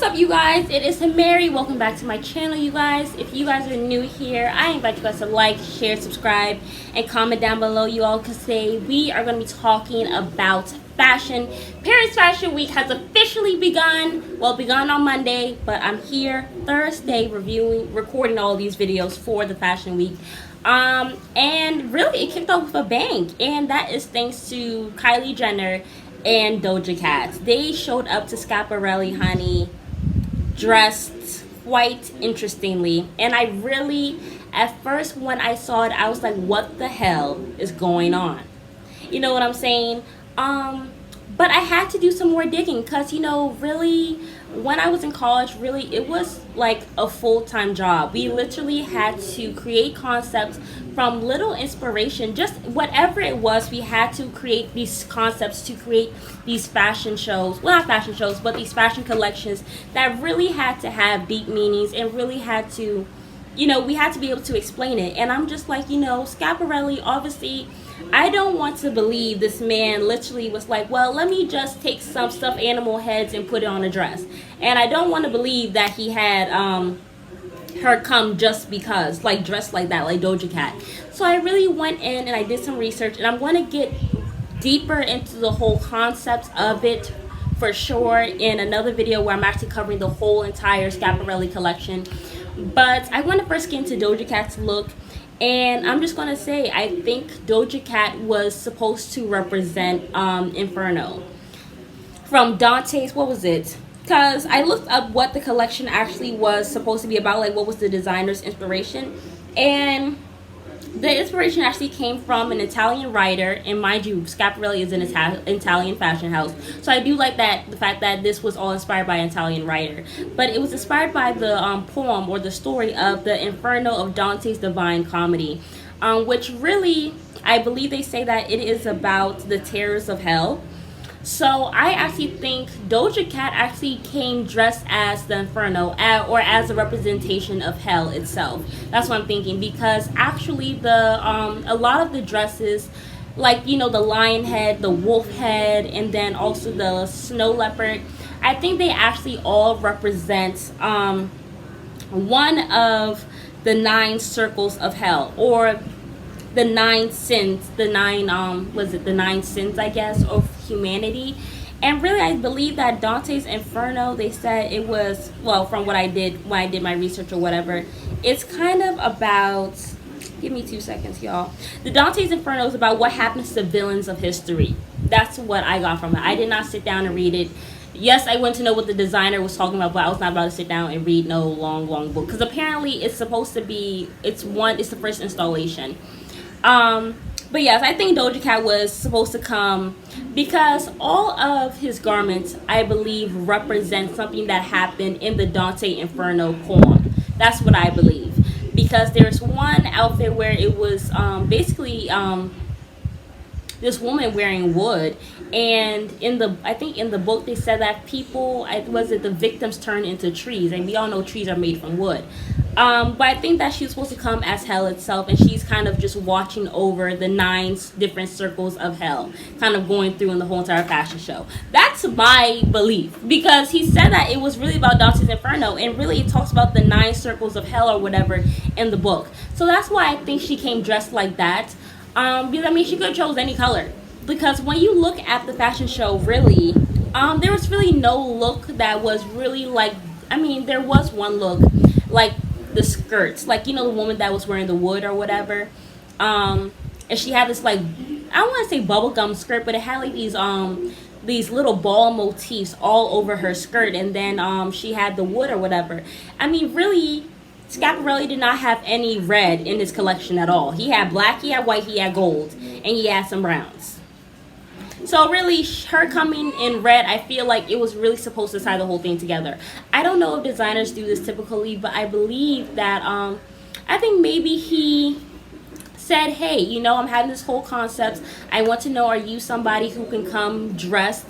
up, you guys? It is Mary. Welcome back to my channel, you guys. If you guys are new here, I invite you guys to like, share, subscribe, and comment down below. You all can say we are going to be talking about fashion. Paris Fashion Week has officially begun. Well, begun on Monday, but I'm here Thursday recording all these videos for the Fashion Week. And really, it kicked off with a bang, and that is thanks to Kylie Jenner and Doja Cat. They showed up to Schiaparelli, honey, dressed quite interestingly. And I really, at first when I saw it, I was like, what the hell is going on? You know what I'm saying? But I had to do some more digging because, you know, really, when I was in college, really, it was like a full-time job. We literally had to create concepts from little inspiration, just whatever it was. We had to create these concepts to create these fashion shows. Well, not fashion shows, but these fashion collections that really had to have deep meanings and really had to, you know, we had to be able to explain it. And I'm just like, you know, Schiaparelli, obviously, I don't want to believe this man literally was like, well, let me just take some stuffed animal heads and put it on a dress. And I don't want to believe that he had her come just because, like, dressed like that, like Doja Cat. So I really went in and I did some research, and I'm going to get deeper into the whole concept of it for sure in another video where I'm actually covering the whole entire Schiaparelli collection. But I want to first get into Doja Cat's look. And I'm just going to say, I think Doja Cat was supposed to represent Inferno. From Dante's, what was it? Because I looked up what the collection actually was supposed to be about, like what was the designer's inspiration. And the inspiration actually came from an Italian writer, and mind you, Schiaparelli is an Italian fashion house. So I do like that, the fact that this was all inspired by an Italian writer. But it was inspired by the poem or the story of the Inferno of Dante's Divine Comedy, which really, I believe they say that it is about the terrors of hell. So I actually think Doja Cat actually came dressed as the Inferno, or as a representation of hell itself. That's what I'm thinking, because actually a lot of the dresses, like, you know, the lion head, the wolf head, and then also the snow leopard, I think they actually all represent one of the 9 circles of hell, or the 9 sins, the 9 the 9 sins, I guess, of humanity. And really, I believe that Dante's Inferno, they said it was, well, from what I did when I did my research or whatever, it's kind of about, give me 2 seconds, y'all. The Dante's Inferno is about what happens to villains of history. That's what I got from it. I did not sit down and read it. Yes, I went to know what the designer was talking about, but I was not about to sit down and read no long book, because apparently it's supposed to be, it's the first installation. But yes, I think Doja Cat was supposed to come because all of his garments, I believe, represent something that happened in the Dante Inferno poem. That's what I believe. Because there's one outfit where it was basically this woman wearing wood, and I think in the book they said that the victims turned into trees, and we all know trees are made from wood. But I think that she's supposed to come as hell itself, and she's kind of just watching over the 9 different circles of hell, kind of going through in the whole entire fashion show. That's my belief, because he said that it was really about Dante's Inferno, and really it talks about the 9 circles of hell or whatever in the book. So that's why I think she came dressed like that. Because I mean, she could have chose any color, because when you look at the fashion show, really, there was really no look that was really like, I mean, there was one look, like the skirts, like, you know, the woman that was wearing the wood or whatever, and she had this, like, I don't want to say bubblegum skirt, but it had like these little ball motifs all over her skirt, and then she had the wood or whatever. I mean, really, Schiaparelli did not have any red in his collection at all. He had black, he had white, he had gold, and he had some browns. So really, her coming in red, I feel like it was really supposed to tie the whole thing together. I don't know if designers do this typically, but I believe that, I think maybe he said, hey, you know, I'm having this whole concept. I want to know, are you somebody who can come dressed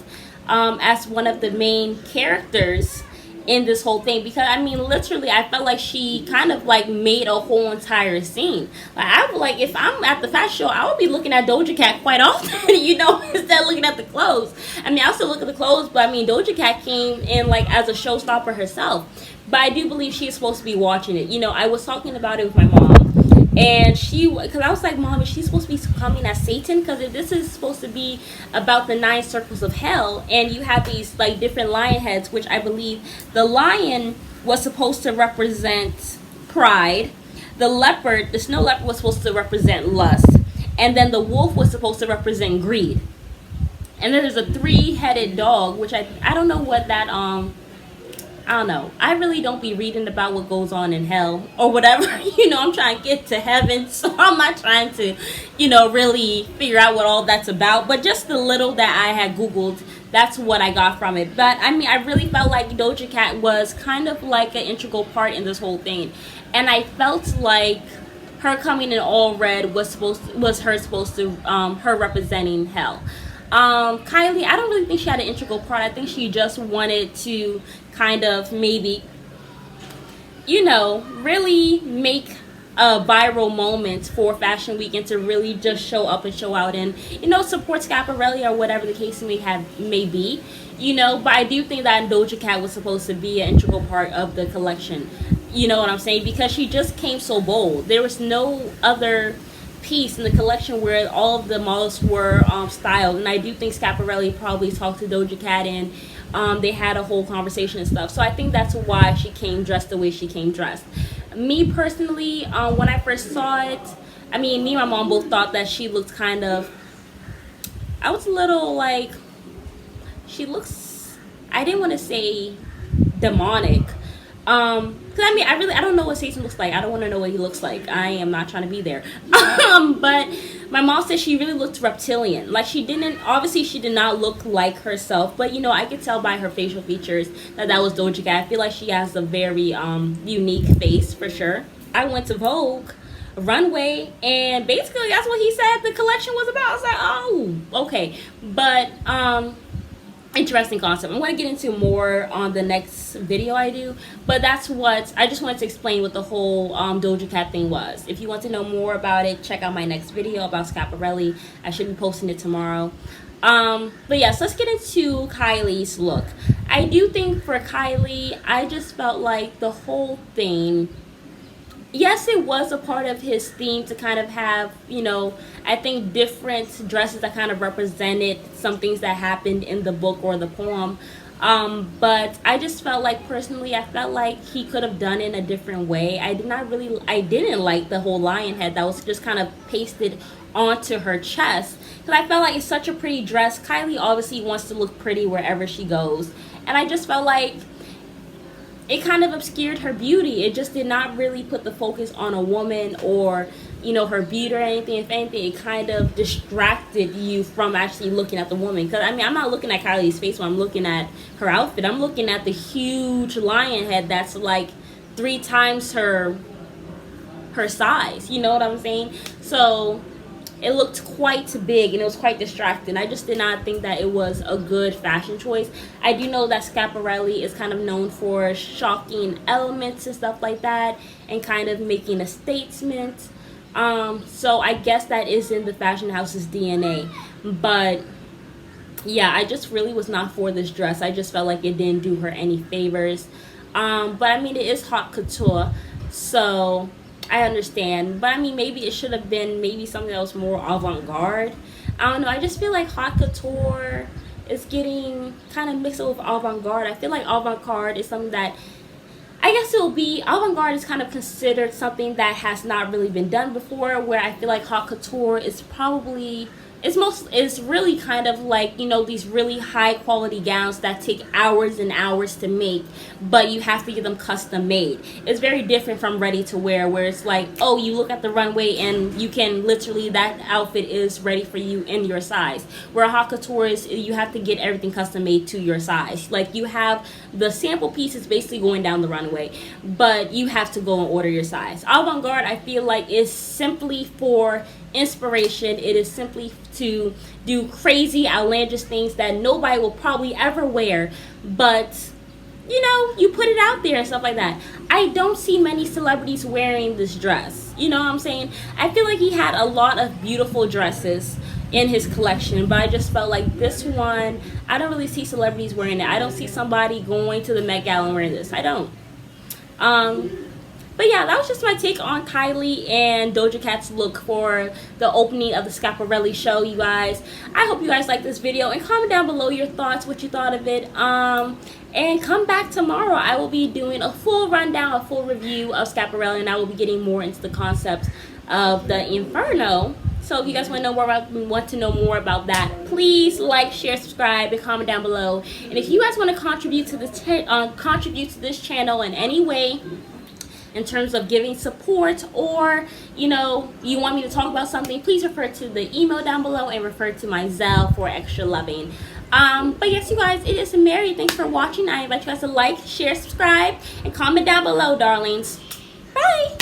as one of the main characters in this whole thing, because I mean literally I felt like she kind of like made a whole entire scene. Like I would, like if I'm at the fashion show, I would be looking at Doja Cat quite often, you know, instead of looking at the clothes. I mean, I also look at the clothes, but I mean Doja Cat came in like as a showstopper herself. But I do believe she's supposed to be watching it. You know, I was talking about it with my mom, and because I was like, Mom, is she supposed to be coming as Satan? Because if this is supposed to be about the 9 circles of hell, and you have these like different lion heads, which I believe the lion was supposed to represent pride, the snow leopard was supposed to represent lust, and then the wolf was supposed to represent greed. And then there's a 3-headed dog, which I don't know what that I don't know. I really don't be reading about what goes on in hell or whatever. You know, I'm trying to get to heaven, so I'm not trying to, you know, really figure out what all that's about. But just the little that I had Googled, that's what I got from it. But I mean, I really felt like Doja Cat was kind of like an integral part in this whole thing. And I felt like her coming in all red was her representing hell. Kylie, I don't really think she had an integral part. I think she just wanted to kind of maybe, you know, really make a viral moment for Fashion Week, and to really just show up and show out and, you know, support Schiaparelli or whatever the case may be, you know. But I do think that Doja Cat was supposed to be an integral part of the collection. You know what I'm saying? Because she just came so bold. There was no other piece in the collection where all of the models were styled, and I do think Schiaparelli probably talked to Doja Cat, and they had a whole conversation and stuff. So I think that's why she came dressed the way she came dressed. Me personally, when I first saw it, I mean, me and my mom both thought that she looked kind of, I was a little like, she looks, I didn't want to say demonic, because I mean, I don't know what Satan looks like. I don't want to know what he looks like. I am not trying to be there. But my mom said she really looked reptilian. Like she did not look like herself. But you know, I could tell by her facial features that was Doja Cat. I feel like she has a very unique face for sure. I went to Vogue runway, and basically that's what he said the collection was about. I was like, oh, okay. But interesting concept. I'm going to get into more on the next video I do, but that's what I just wanted to explain what the whole Doja Cat thing was. If you want to know more about it, check out my next video about Schiaparelli. I should be posting it tomorrow. But yes, let's get into Kylie's look. I do think for Kylie, I just felt like the whole thing, yes, it was a part of his theme to kind of have, you know, I think different dresses that kind of represented some things that happened in the book or the poem. But I just felt like, personally, I felt like he could have done it in a different way. I didn't like the whole lion head that was just kind of pasted onto her chest, because I felt like it's such a pretty dress. Kylie obviously wants to look pretty wherever she goes, and I just felt like it kind of obscured her beauty. It just did not really put the focus on a woman or, you know, her beauty or anything. If anything, it kind of distracted you from actually looking at the woman. Because, I mean, I'm not looking at Kylie's face when I'm looking at her outfit. I'm looking at the huge lion head that's like 3 times her size. You know what I'm saying? So it looked quite big, and it was quite distracting. I just did not think that it was a good fashion choice. I do know that Schiaparelli is kind of known for shocking elements and stuff like that, and kind of making a statement. So I guess that is in the fashion house's DNA. But yeah, I just really was not for this dress. I just felt like it didn't do her any favors. But I mean, it is haute couture, so I understand. But I mean, maybe it should have been maybe something that was more avant-garde. I don't know. I just feel like haute couture is getting kind of mixed up with avant-garde. I feel like avant-garde is something that, I guess avant-garde is kind of considered something that has not really been done before, where I feel like haute couture is probably, it's really kind of like, you know, these really high quality gowns that take hours and hours to make, but you have to get them custom made. It's very different from ready to wear, where it's like, oh, you look at the runway and you can literally, that outfit is ready for you in your size. Where haute couture is, you have to get everything custom made to your size. Like, you have the sample pieces basically going down the runway, but you have to go and order your size. Avant-garde, I feel like, is simply for inspiration. It is simply to do crazy, outlandish things that nobody will probably ever wear, but you know, you put it out there and stuff like that. I don't see many celebrities wearing this dress. You know what I'm saying? I feel like he had a lot of beautiful dresses in his collection, but I just felt like this one, I don't really see celebrities wearing it. I don't see somebody going to the Met Gala wearing this. I don't. But yeah, that was just my take on Kylie and Doja Cat's look for the opening of the Schiaparelli show, you guys. I hope you guys like this video, and comment down below your thoughts, what you thought of it. And come back tomorrow. I will be doing a full rundown, a full review of Schiaparelli, and I will be getting more into the concept of the Inferno. So if you guys want to know more about that, please like, share, subscribe, and comment down below. And if you guys want to contribute to this channel in any way, in terms of giving support, or you know, you want me to talk about something, please refer to the email down below and refer to my Zelle for extra loving. But yes, you guys, it is Mary. Thanks for watching. I invite you guys to like, share, subscribe, and comment down below, darlings. Bye.